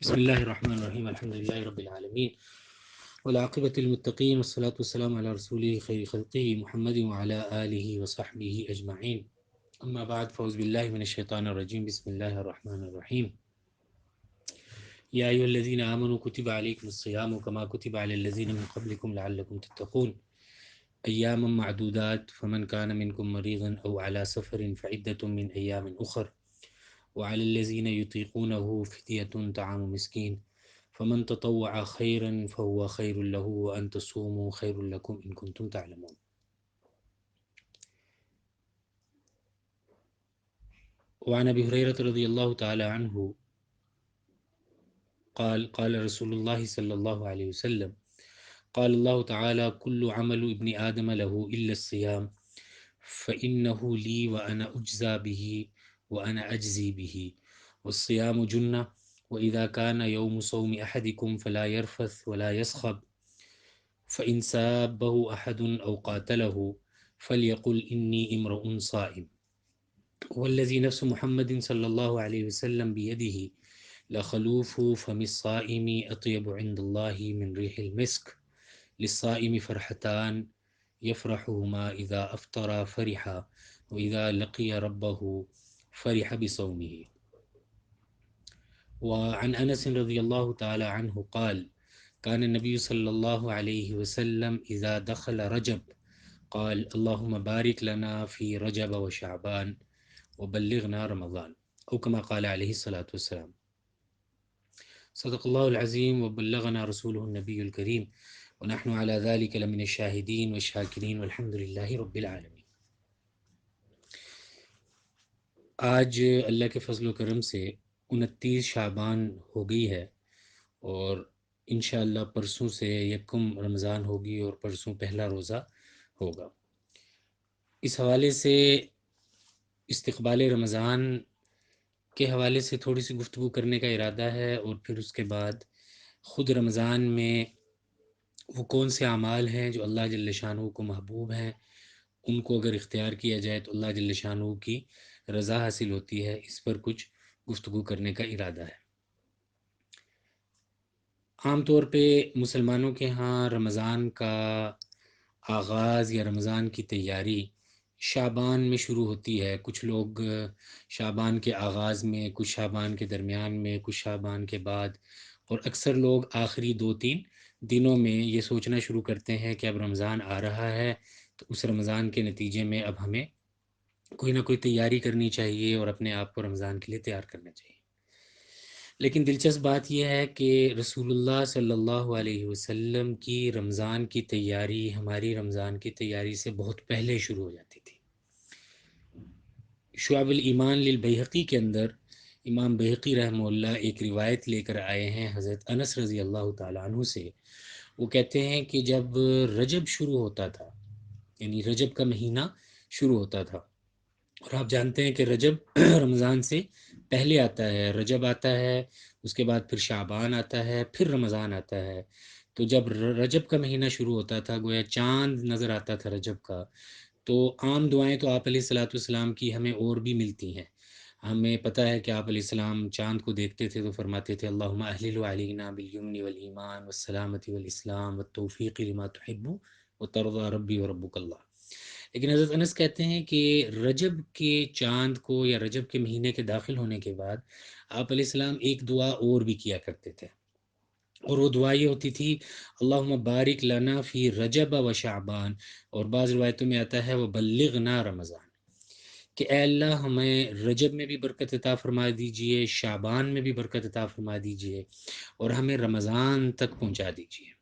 بسم اللہ الرحمن الرحیم الحمد للہ رب العالمین والعاقبۃ للمتقین والصلاة والسلام علی رسولہ خیر خلقہ محمد وعلی آلہ وصحبہ اجمعین اما بعد فاعوذ باللہ من الشیطان الرجیم بسم اللہ الرحمن الرحیم یا ایھا الذین آمنوا کتب علیکم الصیام کما کتب علی الذین من قبلکم لعلکم تتقون ایاما معدودات فمن کان منکم مریضا او علی سفر فعدۃ من ایام اخر وعلى الذين يطيقونه فدية طعام مسكين فمن تطوع خيرا فهو خير له وأن تصوموا خير لكم إن كنتم تعلمون. وعن أبي هريرة رضي الله تعالى عنه قال رسول الله صلى الله عليه وسلم قال الله تعالى كل عمل ابن آدم له إلا الصيام فإنه لي وأنا أجزى به وأنا أجزي به والصيام جنة وإذا كان يوم صوم أحدكم فلا يرفث ولا يسخب فإن سابه أحد أو قاتله فليقل إني امرؤ صائم والذي نفس محمد صلى الله عليه وسلم بيده لخلوف فم الصائم أطيب عند الله من ريح المسك للصائم فرحتان يفرحهما إذا أفطر فرحا وإذا لقي ربه فرح بصومه. وعن أنس رضي الله تعالى عنه قال كان النبي صلى الله عليه وسلم إذا دخل رجب قال اللهم بارك لنا في رجب وشعبان وبلغنا رمضان أو كما قال عليه الصلاة والسلام. صدق الله العظيم وبلغنا رسوله النبي الكريم ونحن على ذلك لمن الشاهدين والشاكرين والحمد لله رب العالمين. آج اللہ کے فضل و کرم سے 29 شعبان ہو گئی ہے اور انشاءاللہ پرسوں سے یکم رمضان ہوگی اور پرسوں پہلا روزہ ہوگا. اس حوالے سے استقبال رمضان کے حوالے سے تھوڑی سی گفتگو کرنے کا ارادہ ہے اور پھر اس کے بعد خود رمضان میں وہ کون سے اعمال ہیں جو اللہ جل شانہ کو محبوب ہیں، ان کو اگر اختیار کیا جائے تو اللہ جل شانہ کی رضا حاصل ہوتی ہے، اس پر کچھ گفتگو کرنے کا ارادہ ہے. عام طور پہ مسلمانوں کے ہاں رمضان کا آغاز یا رمضان کی تیاری شعبان میں شروع ہوتی ہے. کچھ لوگ شعبان کے آغاز میں، کچھ شعبان کے درمیان میں، کچھ شعبان کے بعد، اور اکثر لوگ آخری 2-3 دنوں میں یہ سوچنا شروع کرتے ہیں کہ اب رمضان آ رہا ہے تو اس رمضان کے نتیجے میں اب ہمیں کوئی نہ کوئی تیاری کرنی چاہیے اور اپنے آپ کو رمضان کے لیے تیار کرنا چاہیے. لیکن دلچسپ بات یہ ہے کہ رسول اللہ صلی اللہ علیہ وسلم کی رمضان کی تیاری ہماری رمضان کی تیاری سے بہت پہلے شروع ہو جاتی تھی. شعب الایمان للبیہقی کے اندر امام بیہقی رحمہ اللہ ایک روایت لے کر آئے ہیں حضرت انس رضی اللہ تعالیٰ عنہ سے. وہ کہتے ہیں کہ جب رجب شروع ہوتا تھا، یعنی رجب کا مہینہ شروع ہوتا تھا، اور آپ جانتے ہیں کہ رجب رمضان سے پہلے آتا ہے، رجب آتا ہے، اس کے بعد پھر شعبان آتا ہے، پھر رمضان آتا ہے. تو جب رجب کا مہینہ شروع ہوتا تھا، گویا چاند نظر آتا تھا رجب کا، تو عام دعائیں تو آپ علیہ الصلاۃ والسلام کی ہمیں اور بھی ملتی ہیں. ہمیں پتہ ہے کہ آپ علیہ السلام چاند کو دیکھتے تھے تو فرماتے تھے اللہم احلل علینا بالیمن والایمان والسلامۃ والاسلام والتوفیق لما تحب وترضى ربی وربک اللہ. لیکن حضرت انس کہتے ہیں کہ رجب کے چاند کو یا رجب کے مہینے کے داخل ہونے کے بعد آپ علیہ السلام ایک دعا اور بھی کیا کرتے تھے، اور وہ دعا یہ ہوتی تھی اللہم بارک لنا فی رجب و شعبان، اور بعض روایتوں میں آتا ہے وہ بلغنا رمضان، کہ اے اللہ ہمیں رجب میں بھی برکت عطا فرما دیجئے، شعبان میں بھی برکت عطا فرما دیجئے، اور ہمیں رمضان تک پہنچا دیجئے.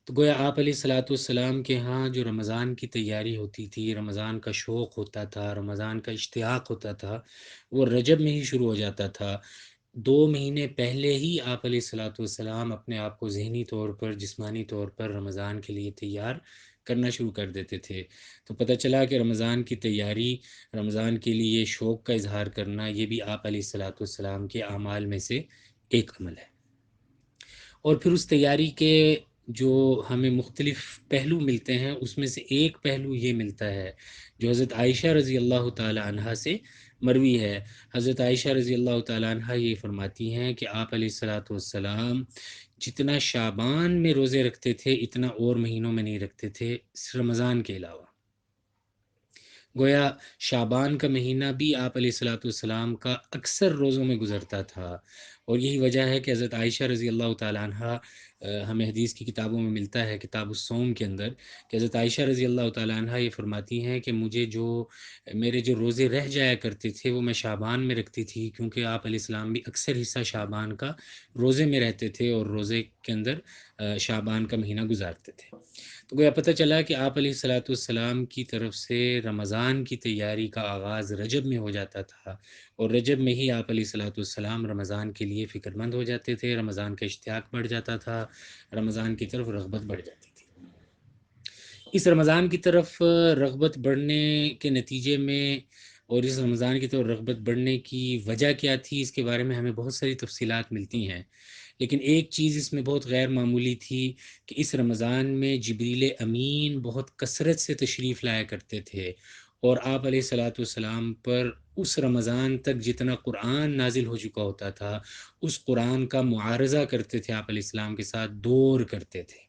تو گویا آپ علیہ الصلاۃ والسلام کے ہاں جو رمضان کی تیاری ہوتی تھی، رمضان کا شوق ہوتا تھا، رمضان کا اشتیاق ہوتا تھا، وہ رجب میں ہی شروع ہو جاتا تھا. 2 مہینے پہلے ہی آپ علیہ الصلاۃ والسلام اپنے آپ کو ذہنی طور پر، جسمانی طور پر رمضان کے لیے تیار کرنا شروع کر دیتے تھے. تو پتہ چلا کہ رمضان کی تیاری، رمضان کے لیے شوق کا اظہار کرنا، یہ بھی آپ علیہ الصلاۃ والسلام کے اعمال میں سے ایک عمل ہے. اور پھر اس تیاری کے جو ہمیں مختلف پہلو ملتے ہیں، اس میں سے ایک پہلو یہ ملتا ہے جو حضرت عائشہ رضی اللہ تعالی عنہا سے مروی ہے، حضرت عائشہ رضی اللہ تعالیٰ عنہ یہ فرماتی ہیں کہ آپ علیہ الصلاۃ والسلام جتنا شعبان میں روزے رکھتے تھے اتنا اور مہینوں میں نہیں رکھتے تھے رمضان کے علاوہ۔ گویا شعبان کا مہینہ بھی آپ علیہ الصلاۃ والسلام کا اکثر روزوں میں گزرتا تھا، اور یہی وجہ ہے کہ حضرت عائشہ رضی اللہ تعالیٰ عنہ ہمیں حدیث کی کتابوں میں ملتا ہے، کتاب الصوم کے اندر، کہ حضرت عائشہ رضی اللہ تعالیٰ عنہ یہ فرماتی ہیں کہ میرے جو روزے رہ جایا کرتے تھے وہ میں شعبان میں رکھتی تھی، کیونکہ آپ علیہ السلام بھی اکثر حصہ شعبان کا روزے میں رہتے تھے اور روزے کے اندر شعبان کا مہینہ گزارتے تھے۔ تو گویا پتہ چلا کہ آپ علیہ الصلاۃ والسلام کی طرف سے رمضان کی تیاری کا آغاز رجب میں ہو جاتا تھا، اور رجب میں ہی آپ علیہ الصلاۃ والسلام رمضان کے لیے فکر مند ہو جاتے تھے، رمضان کا اشتیاق بڑھ جاتا تھا، رمضان کی طرف رغبت بڑھ جاتی تھی۔ اس رمضان کی طرف رغبت بڑھنے کے نتیجے میں، اور اس رمضان کی طرف رغبت بڑھنے کی وجہ کیا تھی، اس کے بارے میں ہمیں بہت ساری تفصیلات ملتی ہیں، لیکن ایک چیز اس میں بہت غیر معمولی تھی کہ اس رمضان میں جبریل امین بہت کثرت سے تشریف لایا کرتے تھے، اور آپ علیہ الصلاۃ والسلام پر اس رمضان تک جتنا قرآن نازل ہو چکا ہوتا تھا اس قرآن کا معارضہ کرتے تھے، آپ علیہ السلام کے ساتھ دور کرتے تھے۔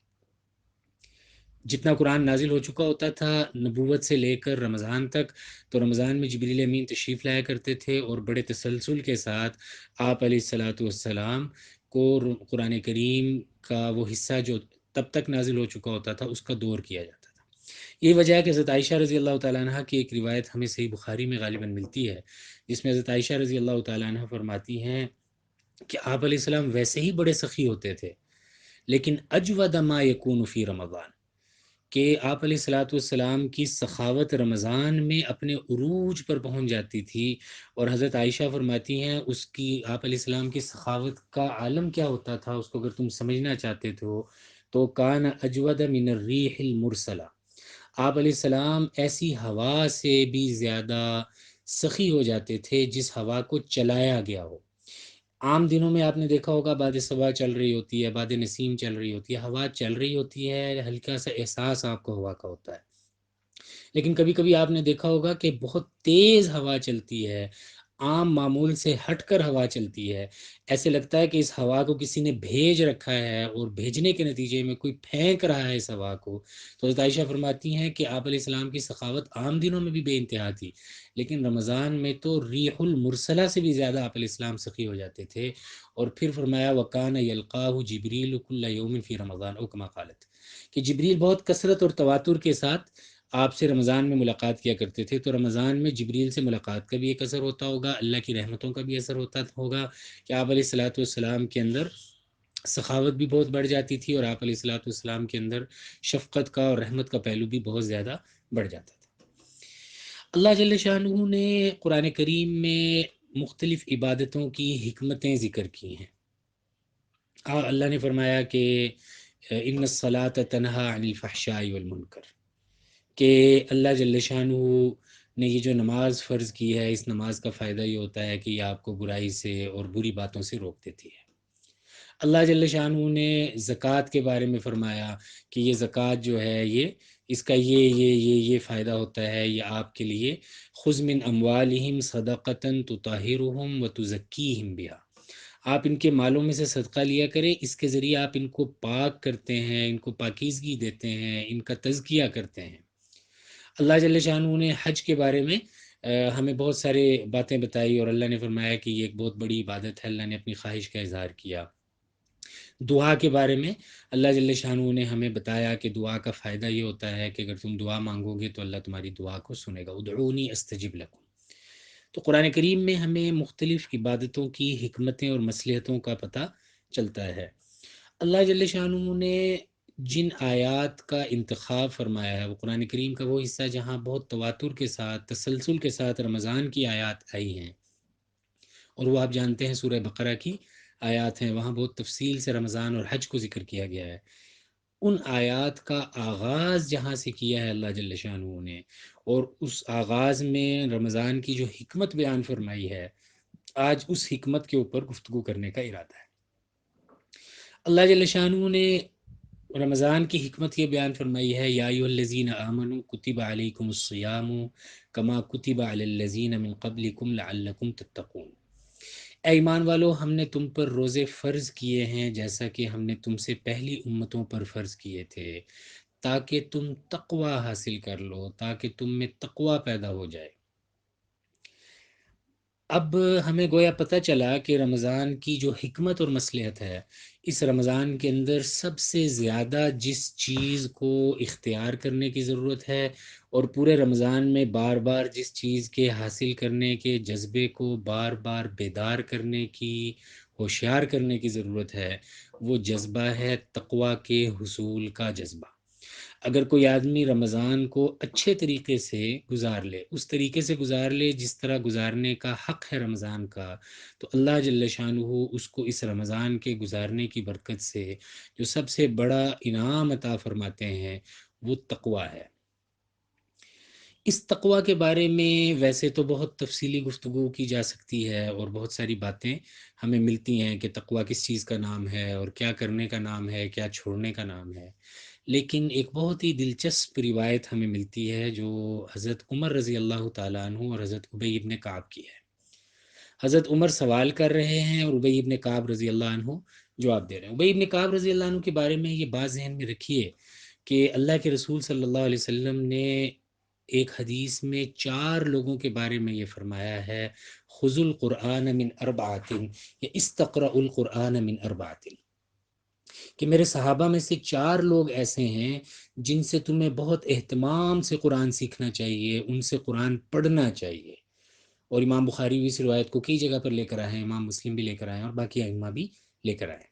جتنا قرآن نازل ہو چکا ہوتا تھا نبوت سے لے کر رمضان تک، تو رمضان میں جبریل امین تشریف لایا کرتے تھے اور بڑے تسلسل کے ساتھ آپ علیہ الصلاۃ والسلام کو قرآن کریم کا وہ حصہ جو تب تک نازل ہو چکا ہوتا تھا اس کا دور کیا جاتا تھا۔ یہ وجہ ہے کہ حضرت عائشہ رضی اللہ تعالیٰ عنہ کی ایک روایت ہمیں صحیح بخاری میں غالباً ملتی ہے، جس میں حضرت عائشہ رضی اللہ تعالیٰ عنہ فرماتی ہیں کہ آپ علیہ السلام ویسے ہی بڑے سخی ہوتے تھے، لیکن اجود ما یکون فی رمضان، کہ آپ علیہ الصلاۃ والسلام کی سخاوت رمضان میں اپنے عروج پر پہنچ جاتی تھی، اور حضرت عائشہ فرماتی ہیں اس کی آپ علیہ السلام کی سخاوت کا عالم کیا ہوتا تھا، اس کو اگر تم سمجھنا چاہتے تو کان اجود من الریح المرسلہ، آپ علیہ السلام ایسی ہوا سے بھی زیادہ سخی ہو جاتے تھے جس ہوا کو چلایا گیا ہو۔ عام دنوں میں آپ نے دیکھا ہوگا باد صبا چل رہی ہوتی ہے، باد نسیم چل رہی ہوتی ہے، ہوا چل رہی ہوتی ہے، ہلکا سا احساس آپ کو ہوا کا ہوتا ہے، لیکن کبھی کبھی آپ نے دیکھا ہوگا کہ بہت تیز ہوا چلتی ہے، عام معمول سے ہٹ کر ہوا چلتی ہے، ایسے لگتا ہے کہ اس ہوا کو کسی نے بھیج رکھا ہے اور بھیجنے کے نتیجے میں کوئی پھینک رہا ہے اس ہوا کو۔ تو حضرت عائشہ فرماتی ہیں کہ آپ علیہ السلام کی سخاوت عام دنوں میں بھی بے انتہا تھی، لیکن رمضان میں تو ریح المرسلہ سے بھی زیادہ آپ علیہ السلام سخی ہو جاتے تھے، اور پھر فرمایا وکان یلقاہ جبریل کل یوم فی رمضان او کما قالت، کہ جبریل بہت کثرت اور تواتر کے ساتھ آپ سے رمضان میں ملاقات کیا کرتے تھے، تو رمضان میں جبریل سے ملاقات کا بھی ایک اثر ہوتا ہوگا، اللہ کی رحمتوں کا بھی اثر ہوتا ہوگا کہ آپ علیہ الصلاۃ والسلام کے اندر سخاوت بھی بہت بڑھ جاتی تھی، اور آپ علیہ الصلاۃ والسلام کے اندر شفقت کا اور رحمت کا پہلو بھی بہت زیادہ بڑھ جاتا تھا۔ اللہ جل شانہ نے قرآن کریم میں مختلف عبادتوں کی حکمتیں ذکر کی ہیں۔ اللہ نے فرمایا کہ ان الصلاۃ تنہا عن الفحشاء والمنکر، کہ اللہ جل شانہ نے یہ جو نماز فرض کی ہے، اس نماز کا فائدہ یہ ہوتا ہے کہ یہ آپ کو برائی سے اور بری باتوں سے روک دیتی ہے۔ اللہ جل شانہ نے زکوٰۃ کے بارے میں فرمایا کہ یہ زکوٰۃ جو ہے اس کا یہ فائدہ ہوتا ہے، یہ آپ کے لیے خذ من اموالہم صدقۃ تطہرہم وتزکیہم بہا، آپ ان کے مالوں میں سے صدقہ لیا کریں، اس کے ذریعے آپ ان کو پاک کرتے ہیں، ان کو پاکیزگی دیتے ہیں، ان کا تزکیہ کرتے ہیں۔ اللہ جل شانہ نے حج کے بارے میں ہمیں بہت سارے باتیں بتائی، اور اللہ نے فرمایا کہ یہ ایک بہت بڑی عبادت ہے، اللہ نے اپنی خواہش کا اظہار کیا۔ دعا کے بارے میں اللہ جل شانہ نے ہمیں بتایا کہ دعا کا فائدہ یہ ہوتا ہے کہ اگر تم دعا مانگو گے تو اللہ تمہاری دعا کو سنے گا، ادعونی استجب لکم۔ تو قرآن کریم میں ہمیں مختلف عبادتوں کی حکمتیں اور مصلحتوں کا پتہ چلتا ہے۔ اللہ جل شانہ نے جن آیات کا انتخاب فرمایا ہے، وہ قرآن کریم کا وہ حصہ جہاں بہت تواتر کے ساتھ تسلسل کے ساتھ رمضان کی آیات آئی ہیں، اور وہ آپ جانتے ہیں سورہ بقرہ کی آیات ہیں، وہاں بہت تفصیل سے رمضان اور حج کو ذکر کیا گیا ہے۔ ان آیات کا آغاز جہاں سے کیا ہے اللہ جل شانہ نے، اور اس آغاز میں رمضان کی جو حکمت بیان فرمائی ہے، آج اس حکمت کے اوپر گفتگو کرنے کا ارادہ ہے۔ اللہ جل شانہ نے رمضان کی حکمت یہ بیان فرمائی ہے، یا ایھا الذین آمنوا کتب علیکم الصیام کما کتب علی الذین من قبلکم لعلکم تتقون۔ اے ایمان والو، ہم نے تم پر روزے فرض کیے ہیں جیسا کہ ہم نے تم سے پہلی امتوں پر فرض کیے تھے، تاکہ تم تقوی حاصل کر لو، تاکہ تم میں تقوی پیدا ہو جائے۔ اب ہمیں گویا پتہ چلا کہ رمضان کی جو حکمت اور مصلحت ہے، اس رمضان کے اندر سب سے زیادہ جس چیز کو اختیار کرنے کی ضرورت ہے اور پورے رمضان میں بار بار جس چیز کے حاصل کرنے کے جذبے کو بار بار بیدار کرنے کی، ہوشیار کرنے کی ضرورت ہے، وہ جذبہ ہے تقوی کے حصول کا جذبہ۔ اگر کوئی آدمی رمضان کو اچھے طریقے سے گزار لے، اس طریقے سے گزار لے جس طرح گزارنے کا حق ہے رمضان کا، تو اللہ جل شانہ اس کو اس رمضان کے گزارنے کی برکت سے جو سب سے بڑا انعام عطا فرماتے ہیں وہ تقوی ہے۔ اس تقوی کے بارے میں ویسے تو بہت تفصیلی گفتگو کی جا سکتی ہے اور بہت ساری باتیں ہمیں ملتی ہیں کہ تقوی کس چیز کا نام ہے اور کیا کرنے کا نام ہے، کیا چھوڑنے کا نام ہے، لیکن ایک بہت ہی دلچسپ روایت ہمیں ملتی ہے جو حضرت عمر رضی اللہ تعالیٰ عنہ اور حضرت ابی ابن کعب کی ہے۔ حضرت عمر سوال کر رہے ہیں اور ابی ابن کعب رضی اللہ عنہ جواب دے رہے ہیں۔ ابی ابن کعب رضی اللہ عنہ کے بارے میں یہ بات ذہن میں رکھیے کہ اللہ کے رسول صلی اللہ علیہ وسلم نے ایک حدیث میں 4 لوگوں کے بارے میں یہ فرمایا ہے، خذ القرآن من اربعۃ یا استقرأ القرآن من اربعۃ، کہ میرے صحابہ میں سے 4 لوگ ایسے ہیں جن سے تمہیں بہت اہتمام سے قرآن سیکھنا چاہیے، ان سے قرآن پڑھنا چاہیے۔ اور امام بخاری بھی اس روایت کو کئی جگہ پر لے کر آئے ہیں، امام مسلم بھی لے کر آئے ہیں اور باقی ائمہ بھی لے کر آئے ہیں۔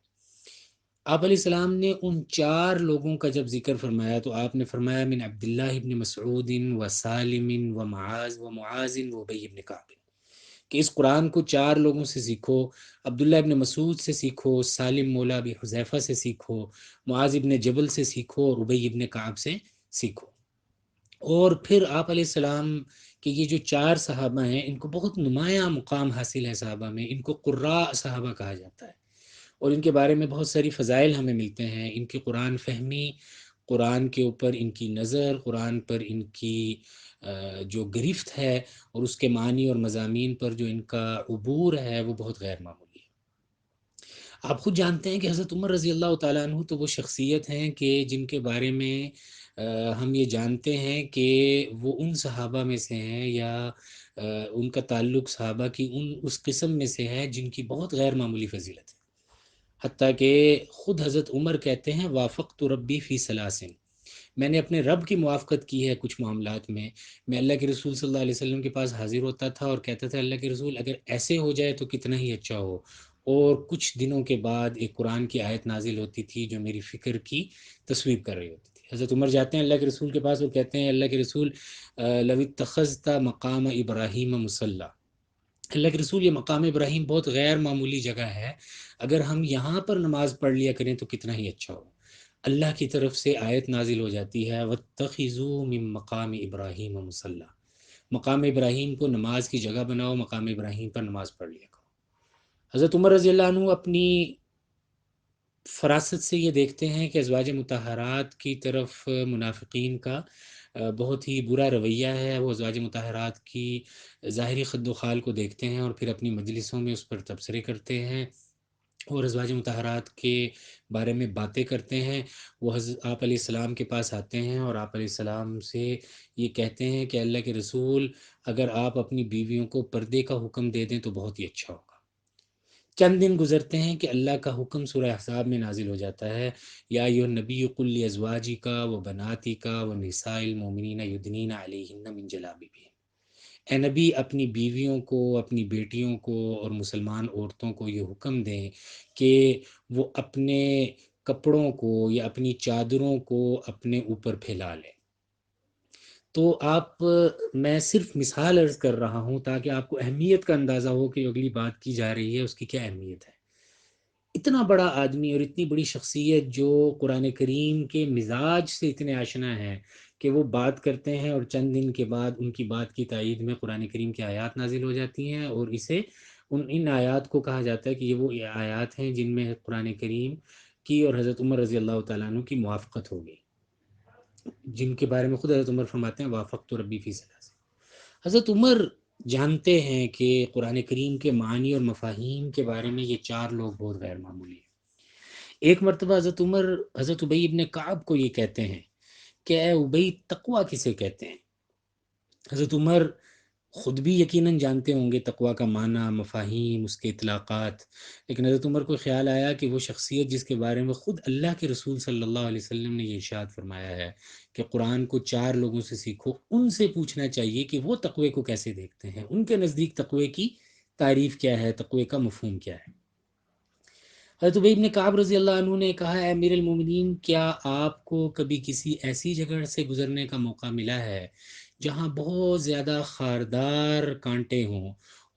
آپ علیہ السلام نے ان 4 لوگوں کا جب ذکر فرمایا تو آپ نے فرمایا من عبداللہ ابن مسعود و سالم و معاذ و ابی ابن کعب، کہ اس قرآن کو 4 لوگوں سے سیکھو، عبداللہ ابن مسعود سے سیکھو، سالم مولا ابی حذیفہ سے سیکھو، معاذ ابن جبل سے سیکھو اور ابی ابن کعب سے سیکھو۔ اور پھر آپ علیہ السلام کہ یہ جو 4 صحابہ ہیں ان کو بہت نمایاں مقام حاصل ہے صحابہ میں، ان کو قراء صحابہ کہا جاتا ہے اور ان کے بارے میں بہت ساری فضائل ہمیں ملتے ہیں، ان کی قرآن فہمی، قرآن کے اوپر ان کی نظر، قرآن پر ان کی جو گرفت ہے اور اس کے معنی اور مضامین پر جو ان کا عبور ہے وہ بہت غیر معمولی ہے۔ آپ خود جانتے ہیں کہ حضرت عمر رضی اللہ تعالیٰ عنہ تو وہ شخصیت ہیں کہ جن کے بارے میں ہم یہ جانتے ہیں کہ وہ ان صحابہ میں سے ہیں یا ان کا تعلق صحابہ کی اس قسم میں سے ہے جن کی بہت غیر معمولی فضیلت ہے، حتیٰ کہ خود حضرت عمر کہتے ہیں وافقت ربی فی ثلاث، میں نے اپنے رب کی موافقت کی ہے کچھ معاملات میں اللہ کے رسول صلی اللہ علیہ وسلم کے پاس حاضر ہوتا تھا اور کہتا تھا اللہ کے رسول اگر ایسے ہو جائے تو کتنا ہی اچھا ہو، اور کچھ دنوں کے بعد ایک قرآن کی آیت نازل ہوتی تھی جو میری فکر کی تصویب کر رہی ہوتی تھی۔ حضرت عمر جاتے ہیں اللہ کے رسول کے پاس اور کہتے ہیں اللہ کے رسول لو اتخذت مقام ابراہیم مصلی، اللہ کے رسول یہ مقام ابراہیم بہت غیر معمولی جگہ ہے، اگر ہم یہاں پر نماز پڑھ لیا کریں تو کتنا ہی اچھا ہو۔ اللہ کی طرف سے آیت نازل ہو جاتی ہے وَاتَّخِذُوا مِن مقام ابراہیم مصلی، مقام ابراہیم کو نماز کی جگہ بناؤ، مقام ابراہیم پر نماز پڑھ لیا کرو۔ حضرت عمر رضی اللہ عنہ اپنی فراست سے یہ دیکھتے ہیں کہ ازواج مطہرات کی طرف منافقین کا بہت ہی برا رویہ ہے، وہ ازواج مطہرات کی ظاہری خد و خال کو دیکھتے ہیں اور پھر اپنی مجلسوں میں اس پر تبصرے کرتے ہیں اور ازواج مطہرات کے بارے میں باتیں کرتے ہیں۔ وہ آپ علیہ السلام کے پاس آتے ہیں اور آپ علیہ السلام سے یہ کہتے ہیں کہ اللہ کے رسول اگر آپ اپنی بیویوں کو پردے کا حکم دے دیں تو بہت ہی اچھا ہوگا۔ چند دن گزرتے ہیں کہ اللہ کا حکم سورہ احزاب میں نازل ہو جاتا ہے یا ایھا النبی قل لازواجک و بناتک و نساء المؤمنین یدنین علیہن من جلابیبہن، اے نبی اپنی بیویوں کو، اپنی بیٹیوں کو اور مسلمان عورتوں کو یہ حکم دیں کہ وہ اپنے کپڑوں کو یا اپنی چادروں کو اپنے اوپر پھیلا لیں۔ تو میں صرف مثال عرض کر رہا ہوں تاکہ آپ کو اہمیت کا اندازہ ہو کہ اگلی بات کی جا رہی ہے اس کی کیا اہمیت ہے۔ اتنا بڑا آدمی اور اتنی بڑی شخصیت جو قرآن کریم کے مزاج سے اتنے آشنا ہے کہ وہ بات کرتے ہیں اور چند دن کے بعد ان کی بات کی تائید میں قرآن کریم کی آیات نازل ہو جاتی ہیں اور اسے ان آیات کو کہا جاتا ہے کہ یہ وہ آیات ہیں جن میں قرآن کریم کی اور حضرت عمر رضی اللہ تعالیٰ عنہ کی موافقت ہوگی، جن کے بارے میں خود حضرت عمر فرماتے ہیں وافقت ربی فی ثلاث۔ حضرت عمر جانتے ہیں کہ قرآن کریم کے معنی اور مفاہیم کے بارے میں یہ چار لوگ بہت غیر معمولی ہیں۔ ایک مرتبہ حضرت عمر حضرت ابی ابن کعب کو یہ کہتے ہیں کہ اے ابی، تقوی کسے کہتے ہیں؟ حضرت عمر خود بھی یقیناً جانتے ہوں گے تقوی کا معنی، مفاہیم، اس کے اطلاقات، لیکن حضرت عمر کو خیال آیا کہ وہ شخصیت جس کے بارے میں خود اللہ کے رسول صلی اللہ علیہ وسلم نے یہ ارشاد فرمایا ہے کہ قرآن کو چار لوگوں سے سیکھو، ان سے پوچھنا چاہیے کہ وہ تقوی کو کیسے دیکھتے ہیں، ان کے نزدیک تقوی کی تعریف کیا ہے، تقوی کا مفہوم کیا ہے۔ حضرت ابی بن کعب رضی اللہ عنہ نے کہا، اے امیر المومنین، کیا آپ کو کبھی کسی ایسی جگہ سے گزرنے کا موقع ملا ہے جہاں بہت زیادہ خاردار کانٹے ہوں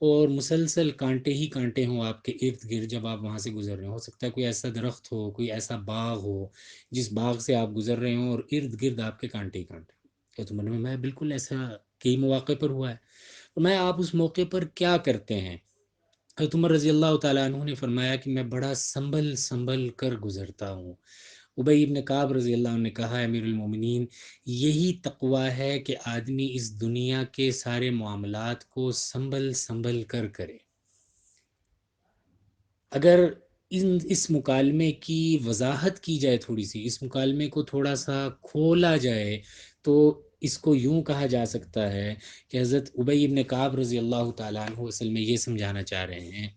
اور مسلسل کانٹے ہی کانٹے ہوں آپ کے ارد گرد جب آپ وہاں سے گزر رہے ہوں؟ ہو سکتا ہے کوئی ایسا درخت ہو، کوئی ایسا باغ ہو جس باغ سے آپ گزر رہے ہوں اور ارد گرد آپ کے کانٹے ہی کانٹے ہوں۔ کہ تم نے میں بالکل ایسا کئی مواقع پر ہوا ہے۔ تو میں آپ اس موقع پر کیا کرتے ہیں؟ حضرت عمر رضی اللہ تعالیٰ عنہ نے فرمایا کہ میں بڑا سنبھل سنبھل کر گزرتا ہوں۔ ابی ابن کعب رضی اللہ عنہ نے کہا، امیر المومنین، یہی تقوی ہے کہ آدمی اس دنیا کے سارے معاملات کو سنبھل سنبھل کر کرے۔ اگر اس مکالمے کی وضاحت کی جائے، تھوڑی سی اس مکالمے کو تھوڑا سا کھولا جائے، تو اس کو یوں کہا جا سکتا ہے کہ حضرت ابی ابن کعب رضی اللہ تعالیٰ عنہ اصل میں یہ سمجھانا چاہ رہے ہیں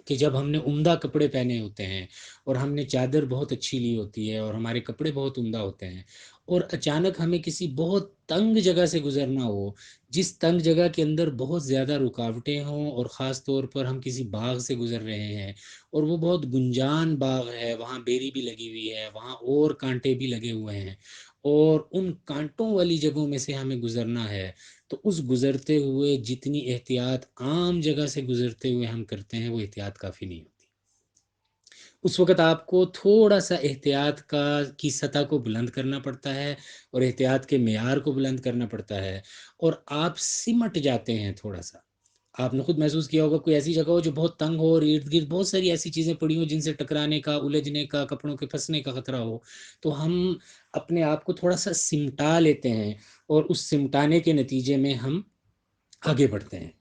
کہ جب ہم نے عمدہ کپڑے پہنے ہوتے ہیں اور ہم نے چادر بہت اچھی لی ہوتی ہے اور ہمارے کپڑے بہت عمدہ ہوتے ہیں، اور اچانک ہمیں کسی بہت تنگ جگہ سے گزرنا ہو، جس تنگ جگہ کے اندر بہت زیادہ رکاوٹیں ہوں، اور خاص طور پر ہم کسی باغ سے گزر رہے ہیں اور وہ بہت گنجان باغ ہے، وہاں بیری بھی لگی ہوئی ہے، وہاں اور کانٹے بھی لگے ہوئے ہیں، اور ان کانٹوں والی جگہوں میں سے ہمیں گزرنا ہے، تو اس گزرتے ہوئے جتنی احتیاط عام جگہ سے گزرتے ہوئے ہم کرتے ہیں، وہ احتیاط کافی نہیں ہوتی۔ اس وقت آپ کو تھوڑا سا احتیاط کی سطح کو بلند کرنا پڑتا ہے، اور احتیاط کے معیار کو بلند کرنا پڑتا ہے، اور آپ سمٹ جاتے ہیں تھوڑا سا۔ آپ نے خود محسوس کیا ہوگا کوئی ایسی جگہ ہو جو بہت تنگ ہو اور ارد گرد بہت ساری ایسی چیزیں پڑی ہوں جن سے ٹکرانے کا، الجھنے کا، کپڑوں کے پھنسنے کا خطرہ ہو، تو ہم اپنے آپ کو تھوڑا سا سمٹا لیتے ہیں، اور اس سمٹانے کے نتیجے میں ہم آگے بڑھتے ہیں۔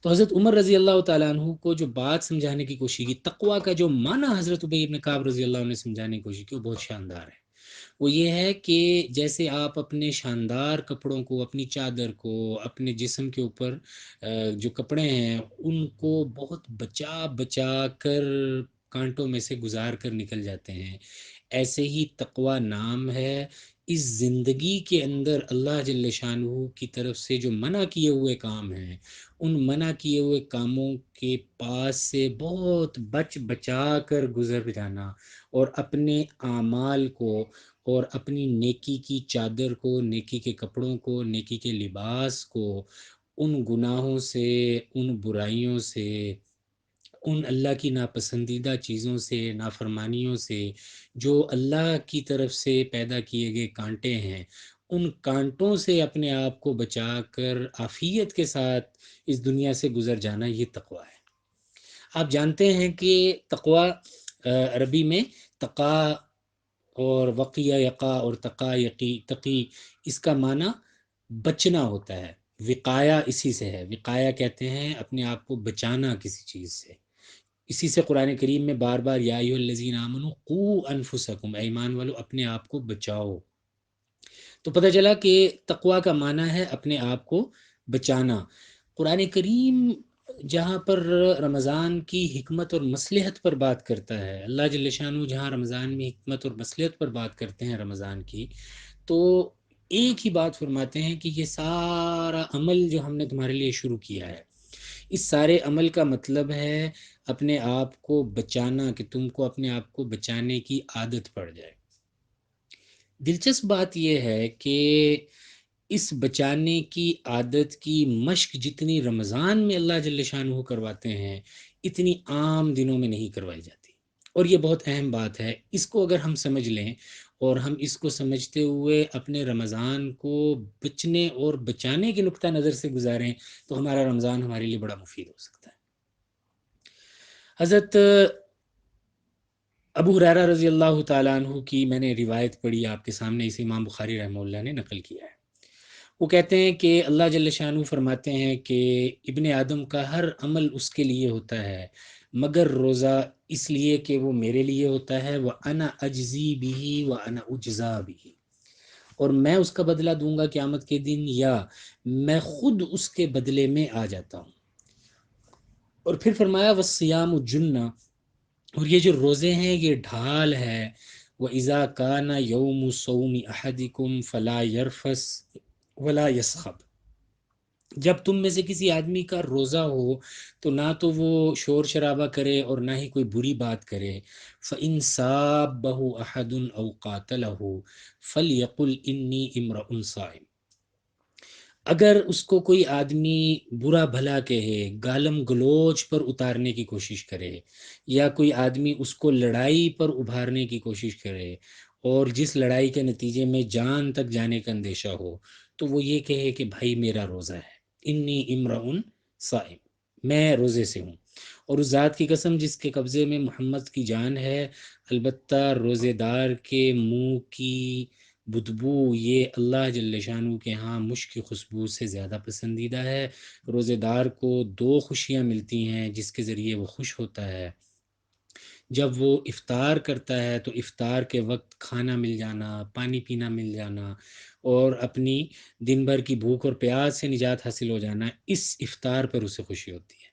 تو حضرت عمر رضی اللہ تعالیٰ عنہ کو جو بات سمجھانے کی کوشش کی، تقوی کا جو معنی حضرت ابی ابن کعب رضی اللہ عنہ نے سمجھانے کی کوشش کی، وہ بہت شاندار ہے۔ وہ یہ ہے کہ جیسے آپ اپنے شاندار کپڑوں کو، اپنی چادر کو، اپنے جسم کے اوپر جو کپڑے ہیں ان کو بہت بچا بچا کر کانٹوں میں سے گزار کر نکل جاتے ہیں، ایسے ہی تقوی نام ہے۔ اس زندگی کے اندر اللہ جل شانہ کی طرف سے جو منع کیے ہوئے کام ہیں، ان منع کیے ہوئے کاموں کے پاس سے بہت بچ بچا کر گزر جانا، اور اپنے اعمال کو اور اپنی نیکی کی چادر کو، نیکی کے کپڑوں کو، نیکی کے لباس کو ان گناہوں سے، ان برائیوں سے، ان اللہ کی ناپسندیدہ چیزوں سے، نافرمانیوں سے، جو اللہ کی طرف سے پیدا کیے گئے کانٹے ہیں، ان کانٹوں سے اپنے آپ کو بچا کر عافیت کے ساتھ اس دنیا سے گزر جانا، یہ تقوی ہے۔ آپ جانتے ہیں کہ تقوی عربی میں تقا اور وقیہ یقا اور تقا یقی تقی، اس کا معنی بچنا ہوتا ہے۔ وقایا اسی سے ہے، وقایا کہتے ہیں اپنے آپ کو بچانا کسی چیز سے۔ اسی سے قرآن کریم میں بار بار یا ایھا الذین آمنوا قوا انفسکم، اے ایمان والو اپنے آپ کو بچاؤ۔ تو پتہ چلا کہ تقوی کا معنی ہے اپنے آپ کو بچانا۔ قرآن کریم جہاں پر رمضان کی حکمت اور مصلحت پر بات کرتا ہے، اللہ جل شانہ جہاں رمضان میں حکمت اور مصلحت پر بات کرتے ہیں رمضان کی، تو ایک ہی بات فرماتے ہیں کہ یہ سارا عمل جو ہم نے تمہارے لیے شروع کیا ہے، اس سارے عمل کا مطلب ہے اپنے آپ کو بچانا، کہ تم کو اپنے آپ کو بچانے کی عادت پڑ جائے۔ دلچسپ بات یہ ہے کہ اس بچانے کی عادت کی مشق جتنی رمضان میں اللہ جل شانہ کرواتے ہیں، اتنی عام دنوں میں نہیں کروائی جاتی، اور یہ بہت اہم بات ہے۔ اس کو اگر ہم سمجھ لیں اور ہم اس کو سمجھتے ہوئے اپنے رمضان کو بچنے اور بچانے کے نقطہ نظر سے گزاریں، تو ہمارا رمضان ہمارے لیے بڑا مفید ہو سکتا ہے۔ حضرت ابو ہریرہ رضی اللہ تعالیٰ عنہ کی میں نے روایت پڑھی آپ کے سامنے، اسے امام بخاری رحمہ اللہ نے نقل کیا ہے۔ وہ کہتے ہیں کہ اللہ جل شانہ فرماتے ہیں کہ ابن آدم کا ہر عمل اس کے لیے ہوتا ہے مگر روزہ اس لیے کہ وہ میرے لیے ہوتا ہے، وہ انا اجزی بھی و انا اجزا بھی، اور میں اس کا بدلہ دوں گا قیامت کے دن، یا میں خود اس کے بدلے میں آ جاتا ہوں۔ اور پھر فرمایا والصیام جنہ، اور یہ جو روزے ہیں یہ ڈھال ہے، وَإِذَا كَانَ يَوْمُ صَوْمِ أَحَدِكُمْ فَلَا يَرْفَثْ وَلَا يَسْخَبْ، جب تم میں سے کسی آدمی کا روزہ ہو تو نہ تو وہ شور شرابہ کرے اور نہ ہی کوئی بری بات کرے، فَإِن صَابَّهُ أَحَدٌ أَوْ قَاتَلَهُ فَلْيَقُلْ إِنِّي امْرَؤٌ صَائِمٌ، اگر اس کو کوئی آدمی برا بھلا کہے، گالم گلوچ پر اتارنے کی کوشش کرے، یا کوئی آدمی اس کو لڑائی پر ابھارنے کی کوشش کرے، اور جس لڑائی کے نتیجے میں جان تک جانے کا اندیشہ ہو، تو وہ یہ کہے کہ بھائی میرا روزہ ہے، انی امرؤن صائم، میں روزے سے ہوں، اور اس ذات کی قسم جس کے قبضے میں محمد کی جان ہے، البتہ روزے دار کے منہ کی بدبو یہ اللہ جل شانہ کے ہاں مشک کی خوشبو سے زیادہ پسندیدہ ہے۔ روزے دار کو دو خوشیاں ملتی ہیں جس کے ذریعے وہ خوش ہوتا ہے، جب وہ افطار کرتا ہے تو افطار کے وقت کھانا مل جانا، پانی پینا مل جانا، اور اپنی دن بھر کی بھوک اور پیاس سے نجات حاصل ہو جانا، اس افطار پر اسے خوشی ہوتی ہے۔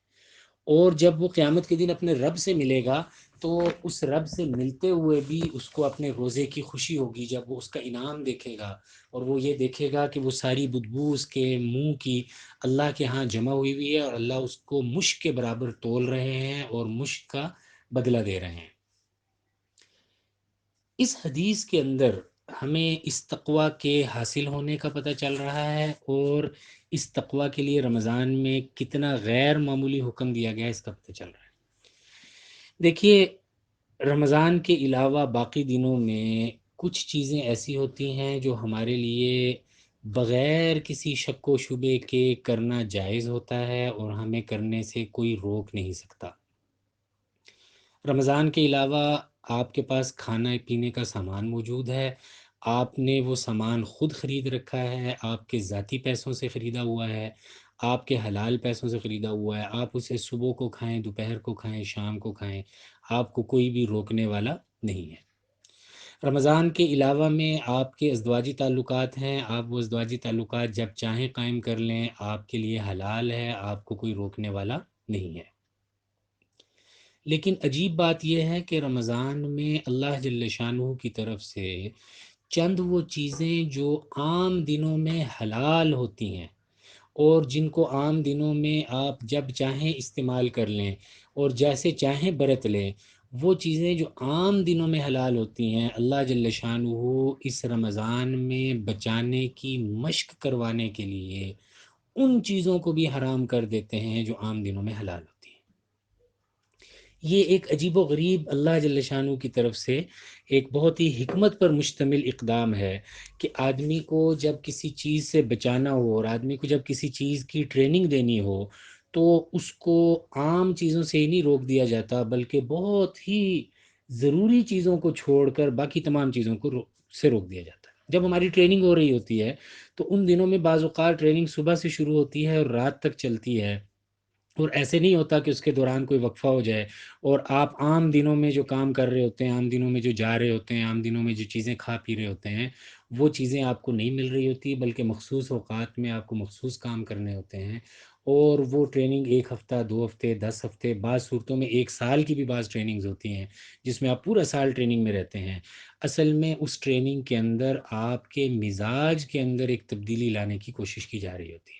اور جب وہ قیامت کے دن اپنے رب سے ملے گا تو اس رب سے ملتے ہوئے بھی اس کو اپنے روزے کی خوشی ہوگی، جب وہ اس کا انعام دیکھے گا اور وہ یہ دیکھے گا کہ وہ ساری بدبو اس کے منہ کی اللہ کے ہاں جمع ہوئی ہوئی ہے، اور اللہ اس کو مشک کے برابر تول رہے ہیں اور مشک کا بدلہ دے رہے ہیں۔ اس حدیث کے اندر ہمیں اس تقوی کے حاصل ہونے کا پتہ چل رہا ہے، اور اس تقوی کے لیے رمضان میں کتنا غیر معمولی حکم دیا گیا ہے اس کا پتہ چل رہا ہے۔ دیکھیے، رمضان کے علاوہ باقی دنوں میں کچھ چیزیں ایسی ہوتی ہیں جو ہمارے لیے بغیر کسی شک و شبے کے کرنا جائز ہوتا ہے اور ہمیں کرنے سے کوئی روک نہیں سکتا۔ رمضان کے علاوہ آپ کے پاس کھانا پینے کا سامان موجود ہے، آپ نے وہ سامان خود خرید رکھا ہے، آپ کے ذاتی پیسوں سے خریدا ہوا ہے، آپ کے حلال پیسوں سے خریدا ہوا ہے، آپ اسے صبح کو کھائیں، دوپہر کو کھائیں، شام کو کھائیں، آپ کو کوئی بھی روکنے والا نہیں ہے۔ رمضان کے علاوہ میں آپ کے ازدواجی تعلقات ہیں، آپ وہ ازدواجی تعلقات جب چاہیں قائم کر لیں، آپ کے لیے حلال ہے، آپ کو کوئی روکنے والا نہیں ہے۔ لیکن عجیب بات یہ ہے کہ رمضان میں اللہ جل شانہ کی طرف سے چند وہ چیزیں جو عام دنوں میں حلال ہوتی ہیں اور جن کو عام دنوں میں آپ جب چاہیں استعمال کر لیں اور جیسے چاہیں برت لیں، وہ چیزیں جو عام دنوں میں حلال ہوتی ہیں، اللہ جل شانہ اس رمضان میں بچانے کی مشق کروانے کے لیے ان چیزوں کو بھی حرام کر دیتے ہیں جو عام دنوں میں حلال ہوتی ہیں۔ یہ ایک عجیب و غریب اللہ جل شانہ کی طرف سے ایک بہت ہی حکمت پر مشتمل اقدام ہے کہ آدمی کو جب کسی چیز سے بچانا ہو اور آدمی کو جب کسی چیز کی ٹریننگ دینی ہو تو اس کو عام چیزوں سے ہی نہیں روک دیا جاتا، بلکہ بہت ہی ضروری چیزوں کو چھوڑ کر باقی تمام چیزوں کو سے روک دیا جاتا ہے۔ جب ہماری ٹریننگ ہو رہی ہوتی ہے تو ان دنوں میں بعض اوقات ٹریننگ صبح سے شروع ہوتی ہے اور رات تک چلتی ہے، اور ایسے نہیں ہوتا کہ اس کے دوران کوئی وقفہ ہو جائے اور آپ عام دنوں میں جو کام کر رہے ہوتے ہیں، عام دنوں میں جو جا رہے ہوتے ہیں، عام دنوں میں جو چیزیں کھا پی رہے ہوتے ہیں، وہ چیزیں آپ کو نہیں مل رہی ہوتی، بلکہ مخصوص اوقات میں آپ کو مخصوص کام کرنے ہوتے ہیں، اور وہ ٹریننگ 1 ہفتہ، 2 ہفتے، 10 ہفتے، بعض صورتوں میں 1 سال کی بھی بعض ٹریننگز ہوتی ہیں جس میں آپ پورا سال ٹریننگ میں رہتے ہیں۔ اصل میں اس ٹریننگ کے اندر آپ کے مزاج کے اندر ایک تبدیلی لانے کی کوشش کی جا رہی ہوتی ہے،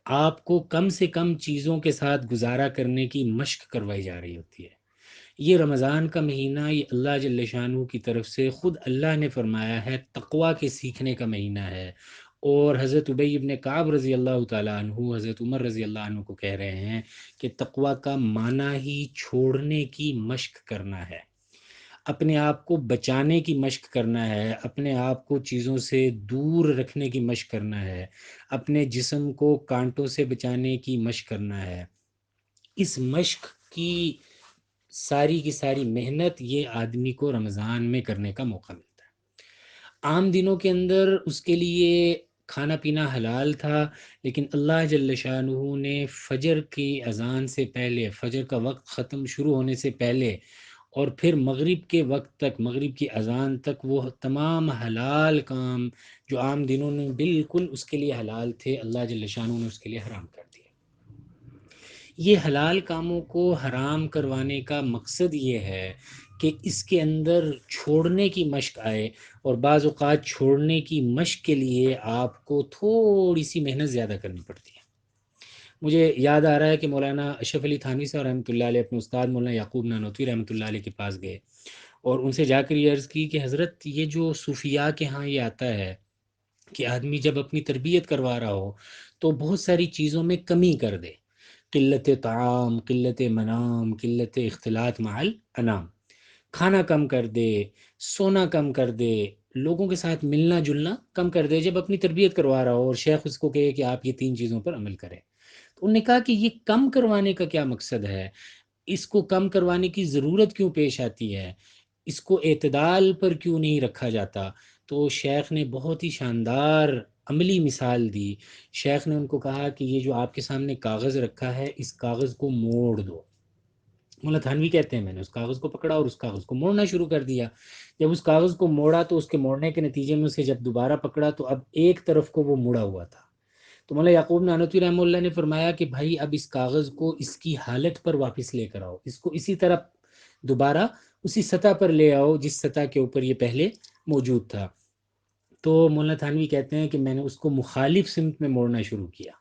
آپ کو کم سے کم چیزوں کے ساتھ گزارا کرنے کی مشق کروائی جا رہی ہوتی ہے۔ یہ رمضان کا مہینہ یہ اللہ جل شانہ کی طرف سے خود اللہ نے فرمایا ہے تقوی کے سیکھنے کا مہینہ ہے، اور حضرت ابی ابن کعب رضی اللہ تعالیٰ عنہ حضرت عمر رضی اللہ عنہ کو کہہ رہے ہیں کہ تقوی کا معنی ہی چھوڑنے کی مشق کرنا ہے، اپنے آپ کو بچانے کی مشق کرنا ہے، اپنے آپ کو چیزوں سے دور رکھنے کی مشق کرنا ہے، اپنے جسم کو کانٹوں سے بچانے کی مشق کرنا ہے۔ اس مشق کی ساری محنت یہ آدمی کو رمضان میں کرنے کا موقع ملتا ہے۔ عام دنوں کے اندر اس کے لیے کھانا پینا حلال تھا، لیکن اللہ جل شانہ نے فجر کی اذان سے پہلے، فجر کا وقت ختم شروع ہونے سے پہلے، اور پھر مغرب کے وقت تک، مغرب کی اذان تک، وہ تمام حلال کام جو عام دنوں میں بالکل اس کے لیے حلال تھے، اللہ جل شانہ نے اس کے لیے حرام کر دیا۔ یہ حلال کاموں کو حرام کروانے کا مقصد یہ ہے کہ اس کے اندر چھوڑنے کی مشق آئے، اور بعض اوقات چھوڑنے کی مشق کے لیے آپ کو تھوڑی سی محنت زیادہ کرنی پڑتی ہے۔ مجھے یاد آ رہا ہے کہ مولانا اشرف علی تھانوی صاحب رحمۃ اللہ علیہ اپنے استاد مولانا یعقوب نانوتوی رحمۃ اللہ علیہ کے پاس گئے، اور ان سے جا کر یہ عرض کی کہ حضرت، یہ جو صوفیاء کے ہاں یہ آتا ہے کہ آدمی جب اپنی تربیت کروا رہا ہو تو بہت ساری چیزوں میں کمی کر دے، قلت طعام، قلت منام، قلت اختلاط مع الانام، کھانا کم کر دے، سونا کم کر دے، لوگوں کے ساتھ ملنا جلنا کم کر دے جب اپنی تربیت کروا رہا ہو، اور شیخ اس کو کہے کہ آپ یہ 3 چیزوں پر عمل کریں۔ تو انہوں نے کہا کہ یہ کم کروانے کا کیا مقصد ہے، اس کو کم کروانے کی ضرورت کیوں پیش آتی ہے، اس کو اعتدال پر کیوں نہیں رکھا جاتا؟ تو شیخ نے بہت ہی شاندار عملی مثال دی۔ شیخ نے ان کو کہا کہ یہ جو آپ کے سامنے کاغذ رکھا ہے، اس کاغذ کو موڑ دو۔ مولا تھانوی کہتے ہیں میں نے اس کاغذ کو پکڑا اور اس کاغذ کو موڑنا شروع کر دیا۔ جب اس کاغذ کو موڑا تو اس کے موڑنے کے نتیجے میں اسے جب دوبارہ پکڑا تو اب ایک طرف کو وہ مڑا ہوا تھا۔ تو مولا یعقوب نانوتوی رحمہ اللہ نے فرمایا کہ بھائی اب اس کاغذ کو اس کی حالت پر واپس لے کر آؤ، اس کو اسی طرح دوبارہ اسی سطح پر لے آؤ جس سطح کے اوپر یہ پہلے موجود تھا۔ تو مولانا تھانوی کہتے ہیں کہ میں نے اس کو مخالف سمت میں موڑنا شروع کیا،